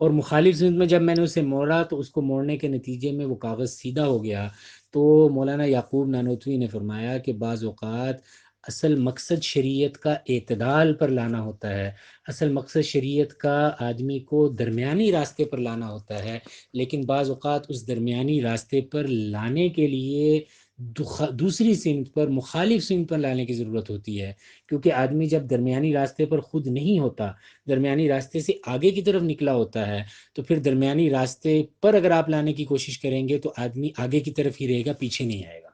اور مخالف سمت میں جب میں نے اسے موڑا تو اس کو موڑنے کے نتیجے میں وہ کاغذ سیدھا ہو گیا۔ تو مولانا یعقوب نانوتوی نے فرمایا کہ بعض اوقات اصل مقصد شریعت کا اعتدال پر لانا ہوتا ہے، اصل مقصد شریعت کا آدمی کو درمیانی راستے پر لانا ہوتا ہے، لیکن بعض اوقات اس درمیانی راستے پر لانے کے لیے دوسری سمت پر، مخالف سمت پر لانے کی ضرورت ہوتی ہے، کیونکہ آدمی جب درمیانی راستے پر خود نہیں ہوتا، درمیانی راستے سے آگے کی طرف نکلا ہوتا ہے، تو پھر درمیانی راستے پر اگر آپ لانے کی کوشش کریں گے تو آدمی آگے کی طرف ہی رہے گا، پیچھے نہیں آئے گا۔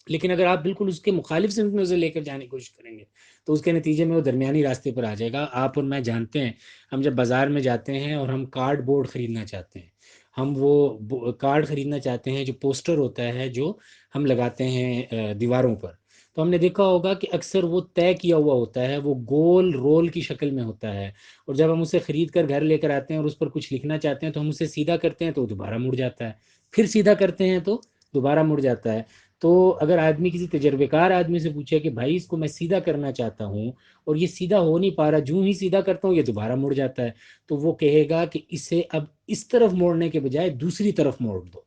لیکن اگر آپ بالکل اس کے مخالف سمت میں اسے لے کر جانے کی کوشش کریں گے تو اس کے نتیجے میں وہ درمیانی راستے پر آ جائے گا۔ آپ اور میں جانتے ہیں، ہم جب بازار میں جاتے ہیں اور ہم کارڈ بورڈ خریدنا چاہتے ہیں، ہم وہ کارڈ خریدنا چاہتے ہیں جو پوسٹر ہوتا ہے جو ہم لگاتے ہیں دیواروں پر، تو ہم نے دیکھا ہوگا کہ اکثر وہ طے کیا ہوا ہوتا ہے، وہ گول رول کی شکل میں ہوتا ہے، اور جب ہم اسے خرید کر گھر لے کر آتے ہیں اور اس پر کچھ لکھنا چاہتے ہیں تو ہم اسے سیدھا کرتے ہیں تو وہ دوبارہ مڑ جاتا ہے، پھر سیدھا کرتے ہیں تو دوبارہ مڑ جاتا ہے۔ تو اگر آدمی کسی تجربے کار آدمی سے پوچھے کہ بھائی اس کو میں سیدھا کرنا چاہتا ہوں اور یہ سیدھا ہو نہیں پا رہا، جو ہی سیدھا کرتا ہوں یہ دوبارہ مڑ جاتا ہے، تو وہ کہے گا کہ اسے اب اس طرف موڑنے کے بجائے دوسری طرف موڑ دو۔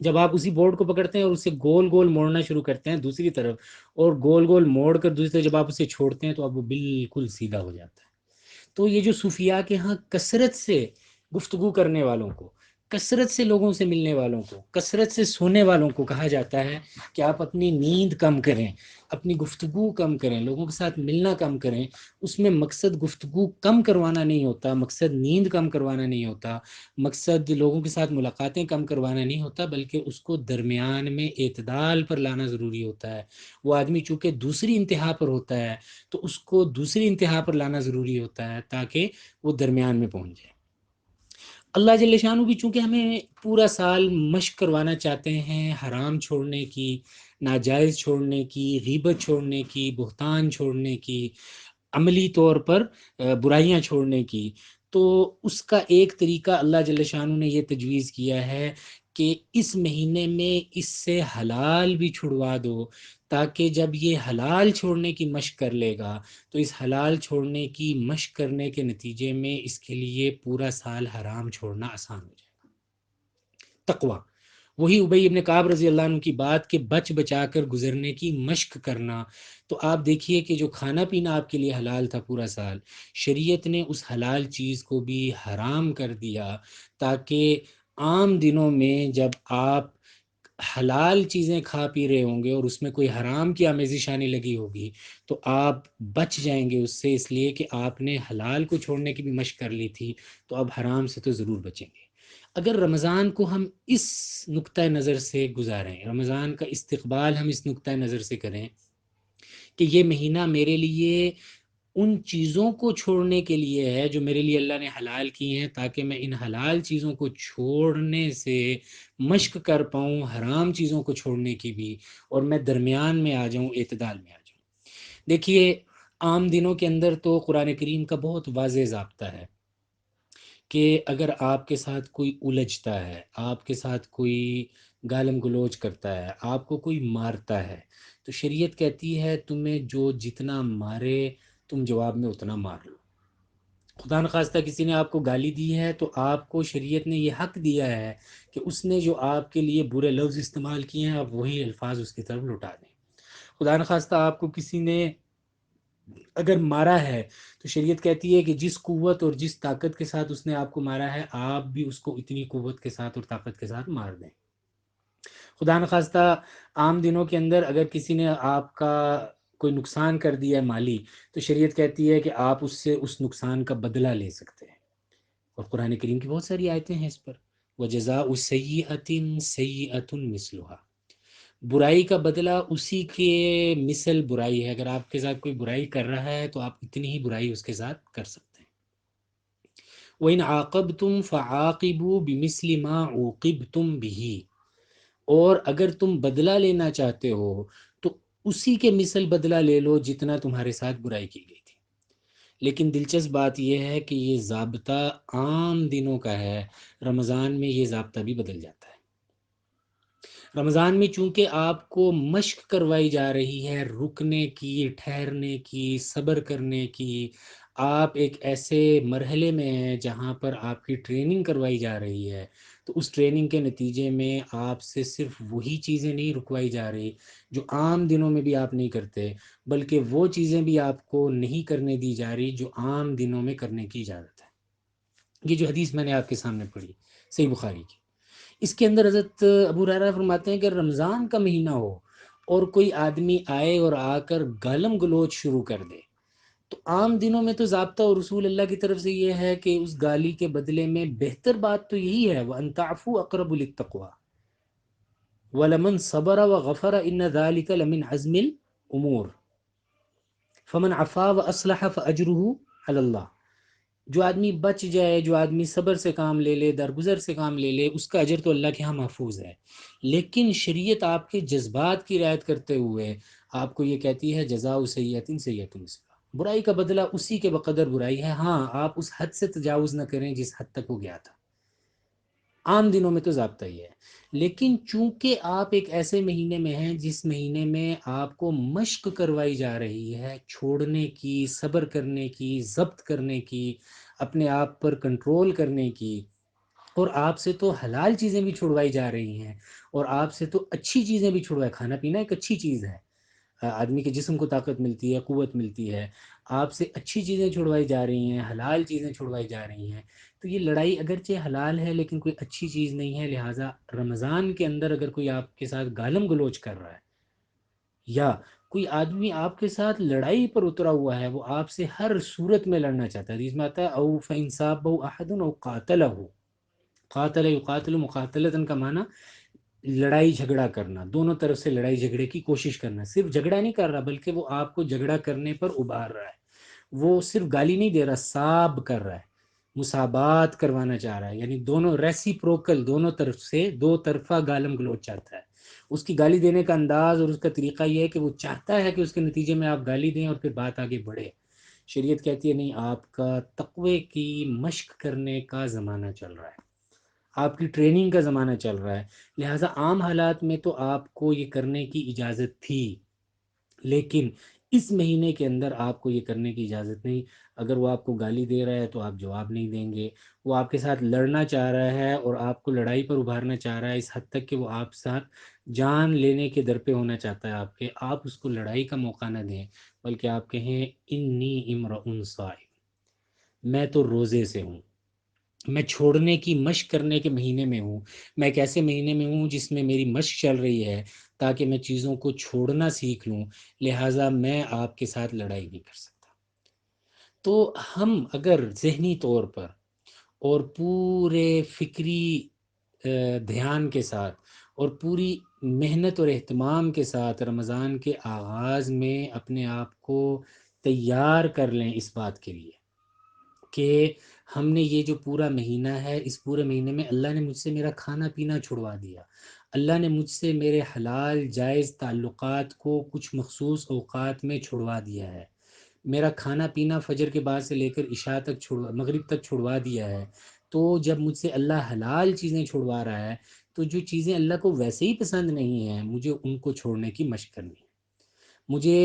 جب آپ اسی بورڈ کو پکڑتے ہیں اور اسے گول گول موڑنا شروع کرتے ہیں دوسری طرف، اور گول گول موڑ کر دوسری طرف جب آپ اسے چھوڑتے ہیں تو اب وہ بالکل سیدھا ہو جاتا ہے۔ تو یہ جو صوفیاء کے ہاں کثرت سے گفتگو کرنے والوں کو، کثرت سے لوگوں سے ملنے والوں کو، کثرت سے سونے والوں کو کہا جاتا ہے کہ آپ اپنی نیند کم کریں، اپنی گفتگو کم کریں، لوگوں کے ساتھ ملنا کم کریں۔ اس میں مقصد گفتگو کم کروانا نہیں ہوتا، مقصد نیند کم کروانا نہیں ہوتا، مقصد لوگوں کے ساتھ ملاقاتیں کم کروانا نہیں ہوتا، بلکہ اس کو درمیان میں اعتدال پر لانا ضروری ہوتا ہے۔ وہ آدمی چونکہ دوسری انتہا پر ہوتا ہے تو اس کو دوسری انتہا پر لانا ضروری ہوتا ہے تاکہ وہ درمیان میں پہنچ جائے۔ اللہ جل شانہ بھی چونکہ ہمیں پورا سال مشق کروانا چاہتے ہیں حرام چھوڑنے کی، ناجائز چھوڑنے کی، غیبت چھوڑنے کی، بہتان چھوڑنے کی، عملی طور پر برائیاں چھوڑنے کی، تو اس کا ایک طریقہ اللہ جل شانہ نے یہ تجویز کیا ہے کہ اس مہینے میں اس سے حلال بھی چھڑوا دو، تاکہ جب یہ حلال چھوڑنے کی مشق کر لے گا تو اس حلال چھوڑنے کی مشق کرنے کے نتیجے میں اس کے لیے پورا سال حرام چھوڑنا آسان ہو جائے گا۔ تقوی، وہی ابی ابن کعب رضی اللہ عنہ کی بات کہ بچ بچا کر گزرنے کی مشق کرنا۔ تو آپ دیکھیے کہ جو کھانا پینا آپ کے لیے حلال تھا پورا سال، شریعت نے اس حلال چیز کو بھی حرام کر دیا، تاکہ عام دنوں میں جب آپ حلال چیزیں کھا پی رہے ہوں گے اور اس میں کوئی حرام کی آمیزش آنے لگی ہوگی تو آپ بچ جائیں گے اس سے، اس لیے کہ آپ نے حلال کو چھوڑنے کی بھی مشق کر لی تھی، تو اب حرام سے تو ضرور بچیں گے۔ اگر رمضان کو ہم اس نقطۂ نظر سے گزاریں، رمضان کا استقبال ہم اس نقطۂ نظر سے کریں کہ یہ مہینہ میرے لیے ان چیزوں کو چھوڑنے کے لیے ہے جو میرے لیے اللہ نے حلال کی ہیں، تاکہ میں ان حلال چیزوں کو چھوڑنے سے مشق کر پاؤں حرام چیزوں کو چھوڑنے کی بھی، اور میں درمیان میں آ جاؤں، اعتدال میں آ جاؤں۔ دیکھیے، عام دنوں کے اندر تو قرآن کریم کا بہت واضح ضابطہ ہے کہ اگر آپ کے ساتھ کوئی الجھتا ہے، آپ کے ساتھ کوئی گالم گلوچ کرتا ہے، آپ کو کوئی مارتا ہے، تو شریعت کہتی ہے تمہیں جو جتنا مارے تم جواب میں اتنا مار لو۔ خدا نخواستہ کسی نے آپ کو گالی دی ہے تو آپ کو شریعت نے یہ حق دیا ہے کہ اس نے جو آپ کے لیے برے لفظ استعمال کیے ہیں آپ وہی الفاظ اس کی طرف لوٹا دیں۔ خدا نخواستہ آپ کو کسی نے اگر مارا ہے تو شریعت کہتی ہے کہ جس قوت اور جس طاقت کے ساتھ اس نے آپ کو مارا ہے آپ بھی اس کو اتنی قوت کے ساتھ اور طاقت کے ساتھ مار دیں۔ خدا نخواستہ عام دنوں کے اندر اگر کسی نے آپ کا کوئی نقصان کر دیا ہے مالی، تو شریعت کہتی ہے کہ آپ اس سے اس نقصان کا بدلہ لے سکتے ہیں، اور قرآن کریم کی بہت ساری آیتیں ہیں اس پر۔ وَجَزَاءُ سَيِّئَةٍ سَيِّئَةٌ مِثْلُهَا، برائی کا بدلہ اسی کے مثل برائی ہے۔ اگر آپ کے ساتھ کوئی برائی کر رہا ہے تو آپ اتنی ہی برائی اس کے ساتھ کر سکتے ہیں۔ وَإِنْ عَاقَبْتُمْ فَعَاقِبُوا بِمِثْلِ مَا عُوقِبْتُمْ بِهِ، اور اگر تم بدلہ لینا چاہتے ہو تو اسی کے مثل بدلہ لے لو جتنا تمہارے ساتھ برائی کی گئی تھی۔ لیکن دلچسپ بات یہ ہے کہ یہ ضابطہ عام دنوں کا ہے، رمضان میں یہ ضابطہ بھی بدل جاتا ہے۔ رمضان میں چونکہ آپ کو مشق کروائی جا رہی ہے رکنے کی، ٹھہرنے کی، صبر کرنے کی، آپ ایک ایسے مرحلے میں ہیں جہاں پر آپ کی ٹریننگ کروائی جا رہی ہے، تو اس ٹریننگ کے نتیجے میں آپ سے صرف وہی چیزیں نہیں رکوائی جا رہی جو عام دنوں میں بھی آپ نہیں کرتے، بلکہ وہ چیزیں بھی آپ کو نہیں کرنے دی جا رہی جو عام دنوں میں کرنے کی اجازت ہے۔ یہ جو حدیث میں نے آپ کے سامنے پڑھی صحیح بخاری کی، اس کے اندر حضرت ابو ہریرہ فرماتے ہیں کہ رمضان کا مہینہ ہو اور کوئی آدمی آئے اور آ کر گالم گلوچ شروع کر دے، تو عام دنوں میں تو ضابطہ اور رسول اللہ کی طرف سے یہ ہے کہ اس گالی کے بدلے میں بہتر بات تو یہی ہے، وَأَن تَعْفُوا أَقْرَبُ لِلتَّقْوَىٰ وَلَمَن صَبَرَ وَغَفَرَ إِنَّ ذَلِكَ لَمِنْ عَزْمِ الْأُمُورِ فَمَنْ عَفَا وَأَصْلَحَ فَأَجْرُهُ عَلَى اللَّهِ، جو آدمی بچ جائے، جو آدمی صبر سے کام لے لے، درگزر سے کام لے لے، اس کا اجر تو اللہ کے ہاں محفوظ ہے۔ لیکن شریعت آپ کے جذبات کی رعایت کرتے ہوئے آپ کو یہ کہتی ہے جزاء سیئۃ سیئۃ مثلہا، برائی کا بدلہ اسی کے بقدر برائی ہے۔ ہاں، آپ اس حد سے تجاوز نہ کریں جس حد تک وہ گیا تھا۔ عام دنوں میں تو ضابطہ ہی ہے، لیکن چونکہ آپ ایک ایسے مہینے میں ہیں جس مہینے میں آپ کو مشق کروائی جا رہی ہے چھوڑنے کی، صبر کرنے کی، ضبط کرنے کی، اپنے آپ پر کنٹرول کرنے کی، اور آپ سے تو حلال چیزیں بھی چھڑوائی جا رہی ہیں، اور آپ سے تو اچھی چیزیں بھی چھڑوائی، کھانا پینا ایک اچھی چیز ہے، آدمی کے جسم کو طاقت ملتی ہے، قوت ملتی ہے، آپ سے اچھی چیزیں چھڑوائی جا رہی ہیں، حلال چیزیں چھڑوائی جا رہی ہیں، تو یہ لڑائی اگرچہ حلال ہے لیکن کوئی اچھی چیز نہیں ہے۔ لہٰذا رمضان کے اندر اگر کوئی آپ کے ساتھ گالم گلوچ کر رہا ہے یا کوئی آدمی آپ کے ساتھ لڑائی پر اترا ہوا ہے، وہ آپ سے ہر صورت میں لڑنا چاہتا ہے، حدیث میں آتا ہے او فَإِن صَابَهُ أَحَدٌ أَوْ قَاتَلَهُ، قاتل یقاتل مقاتلتاً کا معنی لڑائی جھگڑا کرنا، دونوں طرف سے لڑائی جھگڑے کی کوشش کرنا، صرف جھگڑا نہیں کر رہا بلکہ وہ آپ کو جھگڑا کرنے پر ابھار رہا ہے، وہ صرف گالی نہیں دے رہا، ساب کر رہا ہے، مسابات کروانا چاہ رہا ہے، یعنی دونوں ریسیپروکل، دونوں طرف سے دو طرفہ گالم گلوچ چاہتا ہے۔ اس کی گالی دینے کا انداز اور اس کا طریقہ یہ ہے کہ وہ چاہتا ہے کہ اس کے نتیجے میں آپ گالی دیں اور پھر بات آگے بڑھے۔ شریعت کہتی ہے نہیں، آپ کا تقوی کی مشق کرنے کا زمانہ چل رہا ہے، آپ کی ٹریننگ کا زمانہ چل رہا ہے، لہٰذا عام حالات میں تو آپ کو یہ کرنے کی اجازت تھی، لیکن اس مہینے کے اندر آپ کو یہ کرنے کی اجازت نہیں۔ اگر وہ آپ کو گالی دے رہا ہے تو آپ جواب نہیں دیں گے، وہ آپ کے ساتھ لڑنا چاہ رہا ہے اور آپ کو لڑائی پر ابھارنا چاہ رہا ہے اس حد تک کہ وہ آپ ساتھ جان لینے کے در پہ ہونا چاہتا ہے آپ اس کو لڑائی کا موقع نہ دیں، بلکہ آپ کہیں انی امرؤ صائم، میں تو روزے سے ہوں، میں چھوڑنے کی مشق کرنے کے مہینے میں ہوں، میں ایک ایسے مہینے میں ہوں جس میں میری مشق چل رہی ہے تاکہ میں چیزوں کو چھوڑنا سیکھ لوں، لہٰذا میں آپ کے ساتھ لڑائی نہیں کر سکتا۔ تو ہم اگر ذہنی طور پر اور پورے فکری دھیان کے ساتھ اور پوری محنت اور اہتمام کے ساتھ رمضان کے آغاز میں اپنے آپ کو تیار کر لیں اس بات کے لیے کہ ہم نے یہ جو پورا مہینہ ہے، اس پورے مہینے میں اللہ نے مجھ سے میرا کھانا پینا چھڑوا دیا، اللہ نے مجھ سے میرے حلال جائز تعلقات کو کچھ مخصوص اوقات میں چھڑوا دیا ہے، میرا کھانا پینا فجر کے بعد سے لے کر عشاء تک مغرب تک چھڑوا دیا ہے۔ تو جب مجھ سے اللہ حلال چیزیں چھڑوا رہا ہے، تو جو چیزیں اللہ کو ویسے ہی پسند نہیں ہیں مجھے ان کو چھوڑنے کی مشق کرنی ہے، مجھے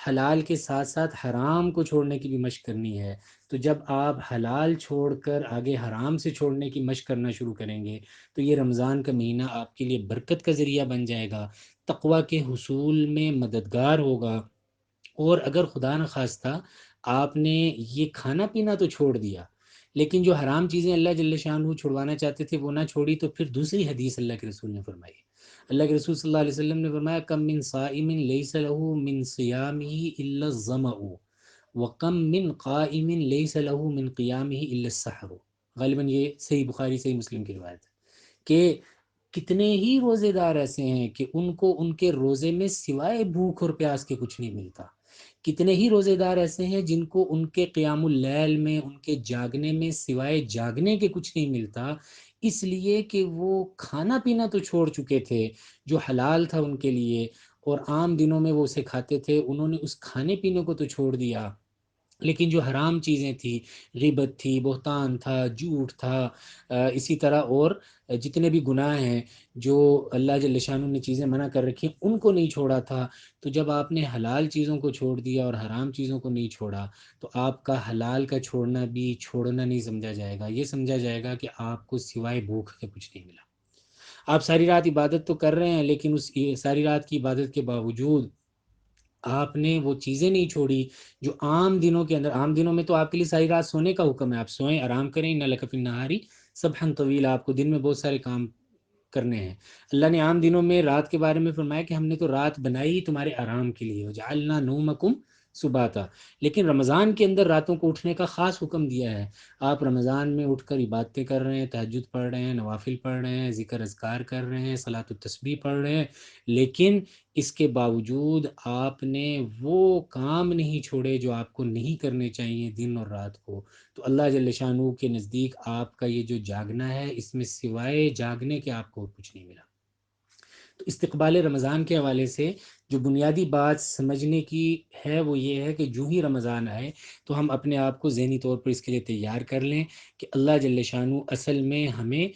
حلال کے ساتھ ساتھ حرام کو چھوڑنے کی بھی مشق کرنی ہے۔ تو جب آپ حلال چھوڑ کر آگے حرام سے چھوڑنے کی مشق کرنا شروع کریں گے تو یہ رمضان کا مہینہ آپ کے لیے برکت کا ذریعہ بن جائے گا، تقوی کے حصول میں مددگار ہوگا۔ اور اگر خدا نخواستہ آپ نے یہ کھانا پینا تو چھوڑ دیا، لیکن جو حرام چیزیں اللہ جل شانہ چھڑوانا چاہتے تھے وہ نہ چھوڑی، تو پھر دوسری حدیث اللہ کے رسول نے فرمائی، اللہ کے رسول صلی اللہ علیہ وسلم نے فرمایا کم من صائم لیس له من صیامہ الا الظمأ وکم من قائم لیس له من قیامہ الا السحر۔ غالباً یہ صحیح بخاری صحیح مسلم کی روایت ہے کہ کتنے ہی روزے دار ایسے ہیں کہ ان کو ان کے روزے میں سوائے بھوک اور پیاس کے کچھ نہیں ملتا، کتنے ہی روزے دار ایسے ہیں جن کو ان کے قیام اللیل میں، ان کے جاگنے میں سوائے جاگنے کے کچھ نہیں ملتا، اس لیے کہ وہ کھانا پینا تو چھوڑ چکے تھے جو حلال تھا ان کے لیے، اور عام دنوں میں وہ اسے کھاتے تھے، انہوں نے اس کھانے پینے کو تو چھوڑ دیا، لیکن جو حرام چیزیں تھی، غیبت تھی، بہتان تھا، جھوٹ تھا، اسی طرح اور جتنے بھی گناہ ہیں جو اللہ جل شانہ نے چیزیں منع کر رکھی ان کو نہیں چھوڑا تھا۔ تو جب آپ نے حلال چیزوں کو چھوڑ دیا اور حرام چیزوں کو نہیں چھوڑا تو آپ کا حلال کا چھوڑنا بھی چھوڑنا نہیں سمجھا جائے گا، یہ سمجھا جائے گا کہ آپ کو سوائے بھوک کے کچھ نہیں ملا۔ آپ ساری رات عبادت تو کر رہے ہیں، لیکن اس ساری رات کی عبادت کے باوجود آپ نے وہ چیزیں نہیں چھوڑی جو عام دنوں کے اندر، عام دنوں میں تو آپ کے لیے ساری رات سونے کا حکم ہے، آپ سوئیں، آرام کریں، نہ لک فی النہاری سبحا طویل، آپ کو دن میں بہت سارے کام کرنے ہیں۔ اللہ نے عام دنوں میں رات کے بارے میں فرمایا کہ ہم نے تو رات بنائی تمہارے آرام کے لیے، وجعلنا نومکم سباتا، لیکن رمضان کے اندر راتوں کو اٹھنے کا خاص حکم دیا ہے۔ آپ رمضان میں اٹھ کر عبادتیں کر رہے ہیں، تہجد پڑھ رہے ہیں، نوافل پڑھ رہے ہیں، ذکر اذکار کر رہے ہیں، صلاۃ التسبیح پڑھ رہے ہیں، لیکن اس کے باوجود آپ نے وہ کام نہیں چھوڑے جو آپ کو نہیں کرنے چاہیے دن اور رات کو، تو اللہ جل شانہ کے نزدیک آپ کا یہ جو جاگنا ہے اس میں سوائے جاگنے کے آپ کو کچھ نہیں ملا۔ تو استقبال رمضان کے حوالے سے جو بنیادی بات سمجھنے کی ہے وہ یہ ہے کہ جو ہی رمضان آئے تو ہم اپنے آپ کو ذہنی طور پر اس کے لیے تیار کر لیں کہ اللہ جل شانہ اصل میں ہمیں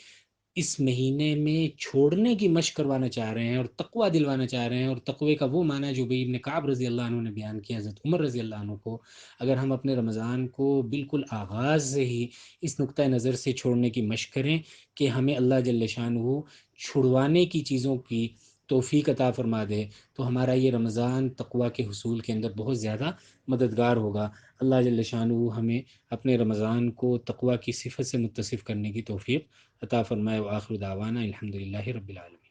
اس مہینے میں چھوڑنے کی مشق کروانا چاہ رہے ہیں اور تقوی دلوانا چاہ رہے ہیں، اور تقوی کا وہ معنی جو بھی ابن کعب رضی اللہ عنہ نے بیان کیا، حضرت عمر رضی اللہ عنہ کو، اگر ہم اپنے رمضان کو بالکل آغاز سے ہی اس نقطہ نظر سے چھوڑنے کی مشق کریں کہ ہمیں اللہ جل شانہ چھڑوانے کی چیزوں کی توفیق عطا فرما دے، تو ہمارا یہ رمضان تقوی کے حصول کے اندر بہت زیادہ مددگار ہوگا۔ اللہ جل شانہ ہمیں اپنے رمضان کو تقوی کی صفت سے متصف کرنے کی توفیق عطا فرمائے۔ وآخر دعوانا الحمدللہ رب العالمین۔